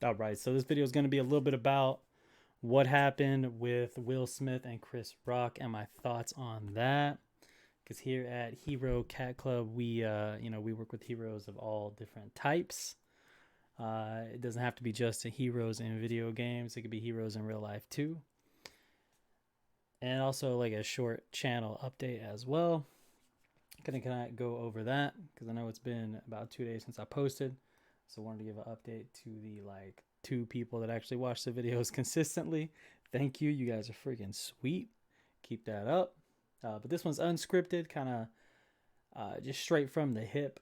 All right, so this video is going to be a little bit about what happened with Will Smith and Chris Rock and my thoughts on that. Because here at HeroCatClub, we work with heroes of all different types. It doesn't have to be just heroes in video games; it could be heroes in real life too. And also like a short channel update as well. Can I go over that because I know it's been about 2 days since I posted. So I wanted to give an update to the like 2 people that actually watch the videos consistently. Thank you. You guys are freaking sweet. Keep that up. But this one's unscripted, kind of just straight from the hip.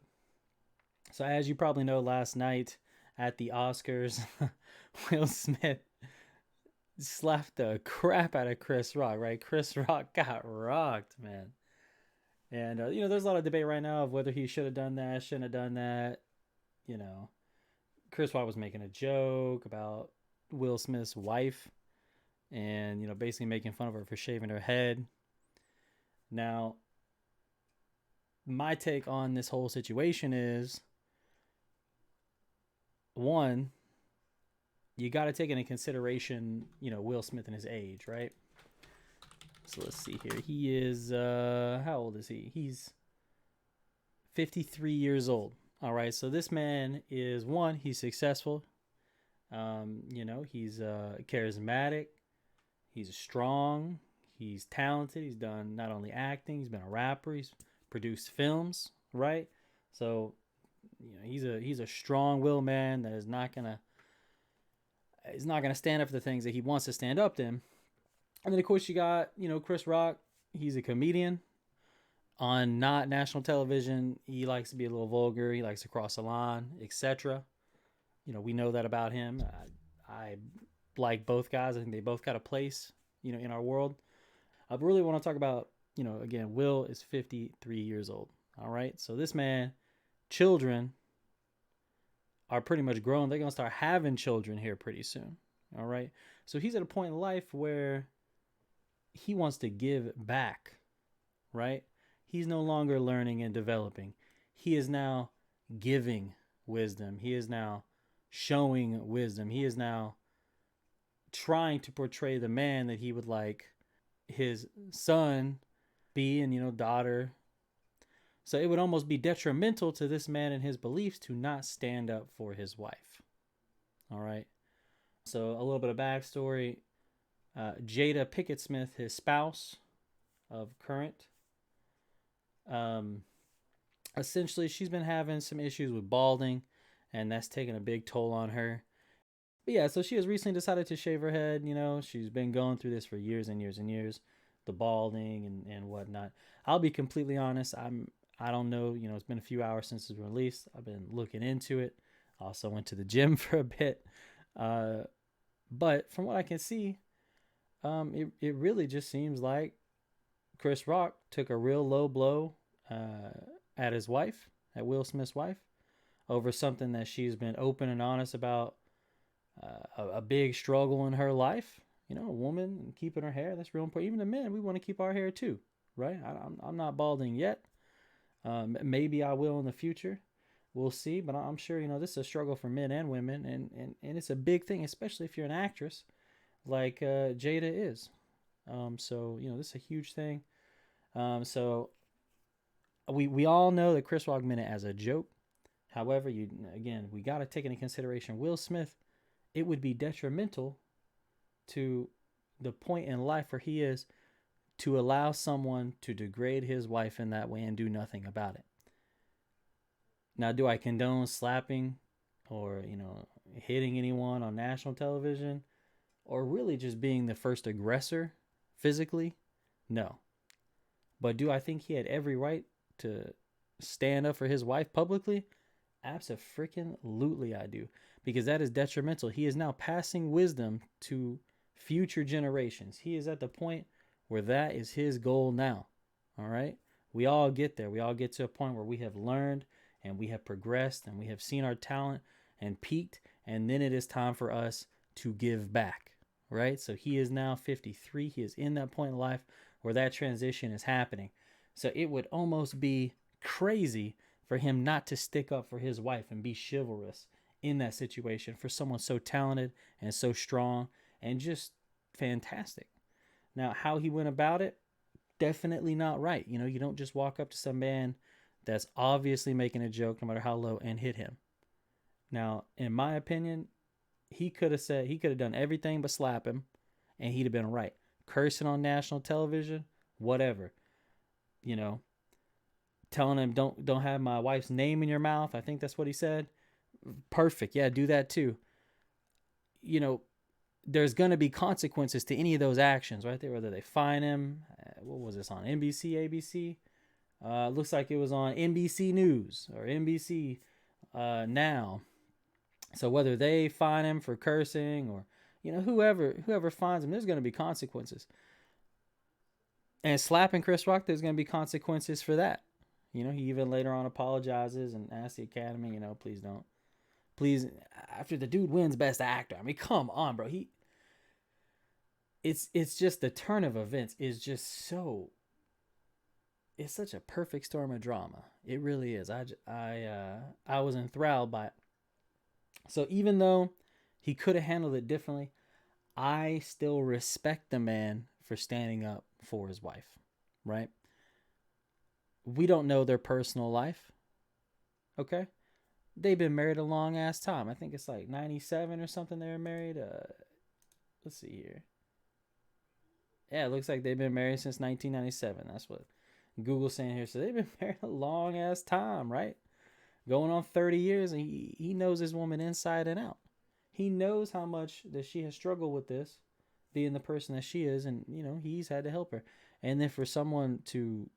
So as you probably know, last night at the Oscars, Will Smith slapped the crap out of Chris Rock, right? Chris Rock got rocked, man. And, there's a lot of debate right now of whether he should have done that, shouldn't have done that. Chris Rock was making a joke about Will Smith's wife and, basically making fun of her for shaving her head. Now, my take on this whole situation is, one, you got to take into consideration, Will Smith and his age, right? So let's see here. He is, how old is he? He's 53 years old. All right. So this man is, one, he's successful. He's charismatic. He's strong. He's talented. He's done not only acting, he's been a rapper. He's produced films, right? So, he's a strong-willed man that is not gonna stand up for the things that he wants to stand up to. And then of course you got Chris Rock. He's a comedian on not national television. He likes to be a little vulgar. He likes to cross the line, etc. We know that about him. I like both guys. I think they both got a place, in our world. I really want to talk about, again, Will is 53 years old. All right. So this man, children are pretty much grown. They're going to start having children here pretty soon. All right. So he's at a point in life where he wants to give back, right? He's no longer learning and developing. He is now giving wisdom. He is now showing wisdom. He is now trying to portray the man that he would like his son be and, daughter. So it would almost be detrimental to this man and his beliefs to not stand up for his wife. All right. So a little bit of backstory. Jada Pickett Smith, his spouse of current, essentially she's been having some issues with balding, and that's taken a big toll on her. But yeah, so she has recently decided to shave her head. She's been going through this for years and years and years, the balding and whatnot. I'll be completely honest. I don't know. It's been a few hours since it's released. I've been looking into it. Also went to the gym for a bit. But from what I can see, it really just seems like Chris Rock took a real low blow at his wife, at Will Smith's wife, over something that she's been open and honest about, a big struggle in her life. A woman keeping her hair, that's real important. Even the men, we want to keep our hair too, right? I'm not balding yet. Maybe I will in the future. We'll see. But I'm sure, this is a struggle for men and women. And it's a big thing, especially if you're an actress like Jada is. So, this is a huge thing. So we all know that Chris Rock meant it as a joke. However, we got to take into consideration Will Smith. It would be detrimental to the point in life where he is to allow someone to degrade his wife in that way and do nothing about it. Now, do I condone slapping or, hitting anyone on national television, or really just being the first aggressor physically? No. But do I think he had every right to stand up for his wife publicly? Abso-freaking-lutely I do. Because that is detrimental. He is now passing wisdom to future generations. He is at the point where that is his goal now. All right? We all get there. We all get to a point where we have learned and we have progressed and we have seen our talent and peaked. And then it is time for us to give back. Right? So he is now 53. He is in that point in life where that transition is happening. So it would almost be crazy for him not to stick up for his wife and be chivalrous in that situation for someone so talented and so strong and just fantastic. Now, how he went about it, definitely not right. You know, you don't just walk up to some man that's obviously making a joke, no matter how low, and hit him. Now, in my opinion, he could have done everything but slap him, and he'd have been right. Cursing on national television, whatever. You know, telling him don't have my wife's name in your mouth. I think that's what he said. Perfect. Yeah, do that too. You know, there's going to be consequences to any of those actions right there, whether they fine him. What was this on? NBC, ABC? Looks like it was on NBC News or NBC Now. So whether they fine him for cursing or, you know, whoever fines him, there's going to be consequences. And slapping Chris Rock, there's going to be consequences for that. You know, he even later on apologizes and asks the Academy, you know, please don't. Please, after the dude wins Best Actor. I mean, come on, bro. It's just the turn of events is just so. It's such a perfect storm of drama. It really is. I was enthralled by it. So even though he could have handled it differently, I still respect the man for standing up for his wife, right? We don't know their personal life, okay? They've been married a long ass time. I think it's like 97 or something they were married. Let's see here. Yeah, it looks like they've been married since 1997. That's what Google's saying here. So they've been married a long ass time, right? Going on 30 years, and he knows his woman inside and out. He knows how much that she has struggled with this, being the person that she is, and, you know, he's had to help her. And then for someone to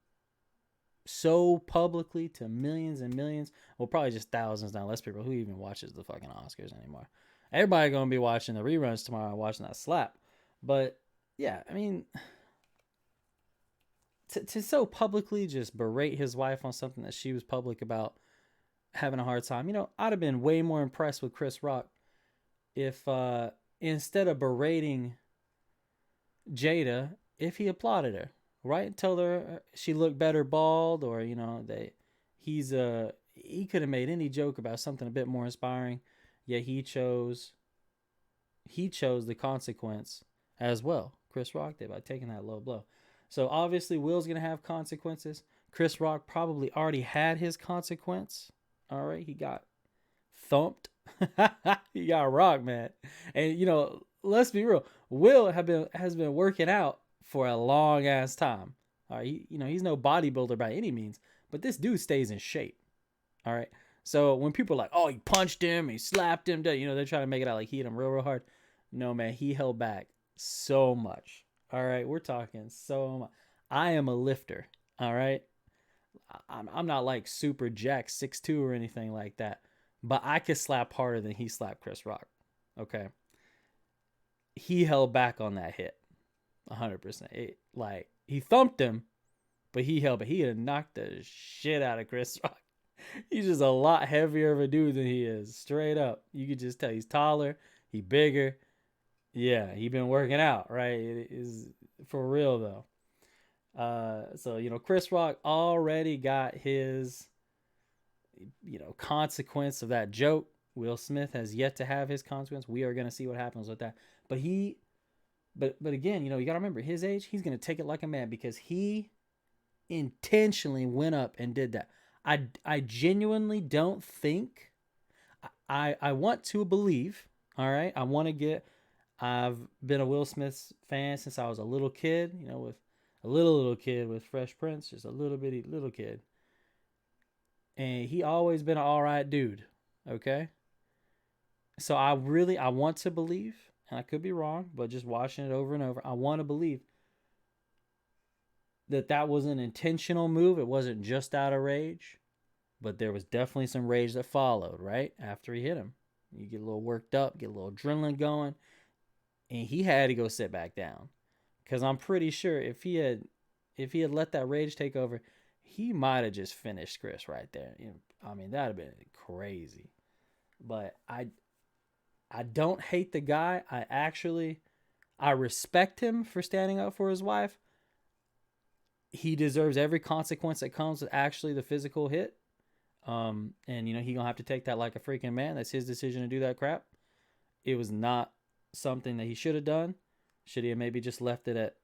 so publicly to millions and millions, well, probably just thousands now, less people, who even watches the fucking Oscars anymore? Everybody gonna be watching the reruns tomorrow, watching that slap. But yeah, I mean, to so publicly just berate his wife on something that she was public about having a hard time, you know, I'd have been way more impressed with Chris Rock if instead of berating Jada, if he applauded her, right? Tell her she looked better bald, or, you know, he could have made any joke about something a bit more inspiring. Yet he chose the consequence as well. Chris Rock did, by taking that low blow. So obviously Will's gonna have consequences. Chris Rock probably already had his consequence. All right, he got thumped. He got rocked, man. And, you know, let's be real. Will has been working out for a long ass time. All right, you know, he's no bodybuilder by any means, but this dude stays in shape. All right. So when people are like, "Oh, he punched him, he slapped him," you know, they're trying to make it out like he hit him real hard. No, man, he held back so much. All right, we're talking so much. I am a lifter. All right, I'm not like super jack 6'2" or anything like that, but I could slap harder than he slapped Chris Rock. Okay, he held back on that hit 100%. Like, he thumped him, but he held back. He had knocked the shit out of Chris Rock. He's just a lot heavier of a dude than he is. Straight up, you could just tell he's taller, he bigger. Yeah, he been working out, right? It is for real though. So, you know, Chris Rock already got his, you know, consequence of that joke. Will Smith has yet to have his consequence. We are going to see what happens with that. But again, you know, you got to remember his age. He's going to take it like a man because he intentionally went up and did that. I genuinely don't think. I want to believe. All right, I've been a Will Smith fan since I was a little kid. You know, with a little kid with Fresh Prince, just a little bitty little kid. And he always been an all right dude. Okay. So I want to believe, and I could be wrong, but just watching it over and over, I want to believe that was an intentional move. It wasn't just out of rage, but there was definitely some rage that followed, right? After he hit him. You get a little worked up, get a little adrenaline going, and he had to go sit back down. Because I'm pretty sure if he had let that rage take over, he might have just finished Chris right there. You know, I mean, that'd have been crazy. But I don't hate the guy. I respect him for standing up for his wife. He deserves every consequence that comes with actually the physical hit. And he gonna have to take that like a freaking man. That's his decision to do that crap. It was not something that he should have done. Should he have maybe just left it at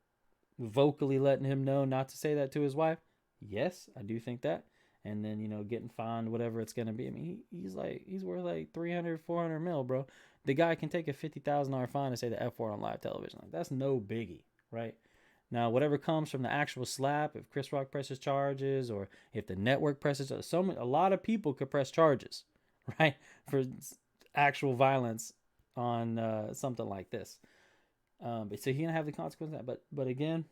vocally letting him know not to say that to his wife? Yes, I do think that. And then, getting fined, whatever it's going to be. I mean, he's worth like 300, 400 mil, bro. The guy can take a $50,000 fine and say the F word on live television. Like, that's no biggie, right? Now, whatever comes from the actual slap, if Chris Rock presses charges or if the network presses, a lot of people could press charges, right? For actual violence on something like this. But so he gonna have the consequence of that. But again,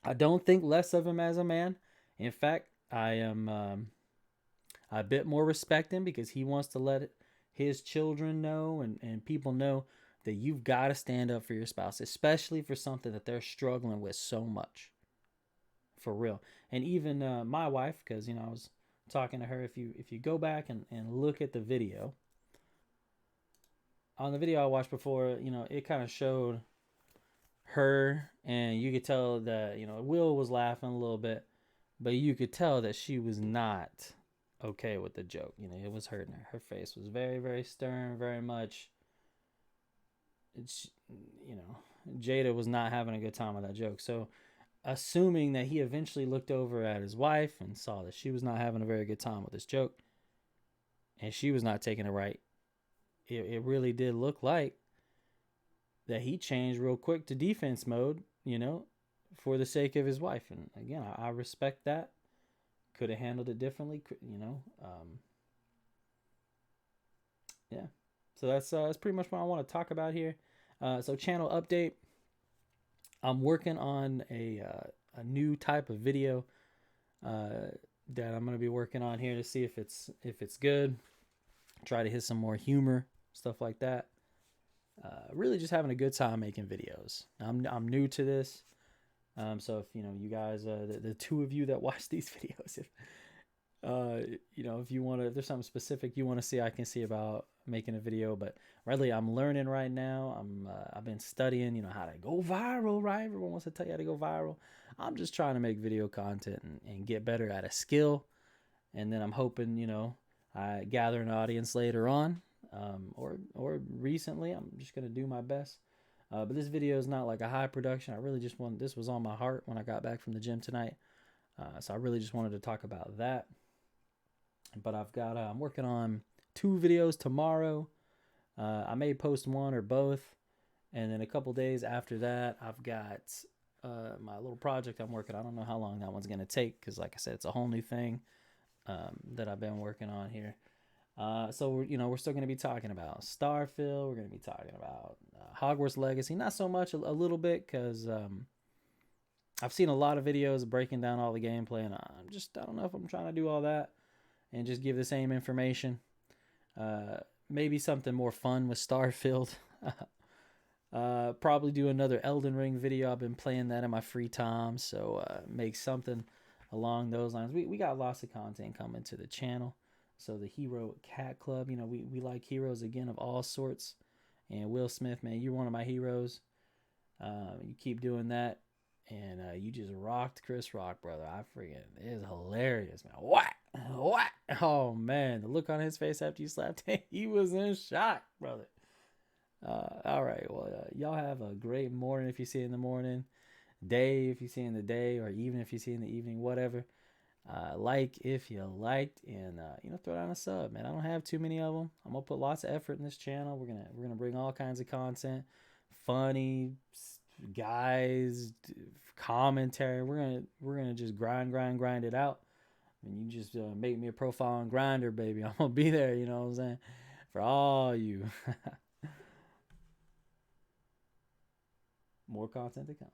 I don't think less of him as a man. In fact, I am a bit more respecting because he wants to let his children know and people know that you've got to stand up for your spouse, especially for something that they're struggling with so much. For real. And even my wife, because I was talking to her. If you go back and look at the video, on the video I watched before, it kind of showed her, and you could tell that Will was laughing a little bit, but you could tell that she was not okay with the joke. It was hurting her. Her face was very, very stern, very much. It's Jada was not having a good time with that joke. So, assuming that he eventually looked over at his wife and saw that she was not having a very good time with this joke, and she was not taking it right, it really did look like that he changed real quick to defense mode, for the sake of his wife. And again, I respect that. Could have handled it differently, yeah. So that's pretty much what I want to talk about here. So channel update. I'm working on a new type of video that I'm gonna be working on here to see if it's good. Try to hit some more humor, stuff like that. Really just having a good time making videos. I'm new to this, so if you guys, the two of you that watch these videos, if you want to, if there's something specific you want to see, I can see about making a video. But really, I'm learning right now. I've been studying, how to go viral. Right? Everyone wants to tell you how to go viral. I'm just trying to make video content and get better at a skill, and then I'm hoping, I gather an audience later on. Or recently. I'm just gonna do my best. But this video is not like a high production. I really just this was on my heart when I got back from the gym tonight. So I really just wanted to talk about that. But I'm working on 2 videos tomorrow. I may post one or both, and then a couple days after that, I've got my little project I'm working on. I don't know how long that one's gonna take because, like I said, it's a whole new thing that I've been working on here. So we're still going to be talking about Starfield. We're going to be talking about Hogwarts Legacy. Not so much, a little bit, because I've seen a lot of videos breaking down all the gameplay, and I don't know if I'm trying to do all that and just give the same information. Maybe something more fun with Starfield. Probably do another Elden Ring video. I've been playing that in my free time, so make something along those lines. We got lots of content coming to the channel. So the HeroCatClub, we like heroes, again, of all sorts. And Will Smith, man, you're one of my heroes. You keep doing that. And you just rocked Chris Rock, brother. It is hilarious, man. What? Oh, man, the look on his face after you slapped him, he was in shock, brother. All right, well, y'all have a great morning if you see it in the morning. Day if you see it in the day, or even if you see it in the evening, whatever. Like if you liked, and throw down a sub, man. I don't have too many of them. I'm gonna put lots of effort in this channel. We're gonna bring all kinds of content, funny guys, commentary. We're gonna just grind it out. And you just make me a profile on Grindr, baby. I'm gonna be there. You know what I'm saying? For all you. More content to come.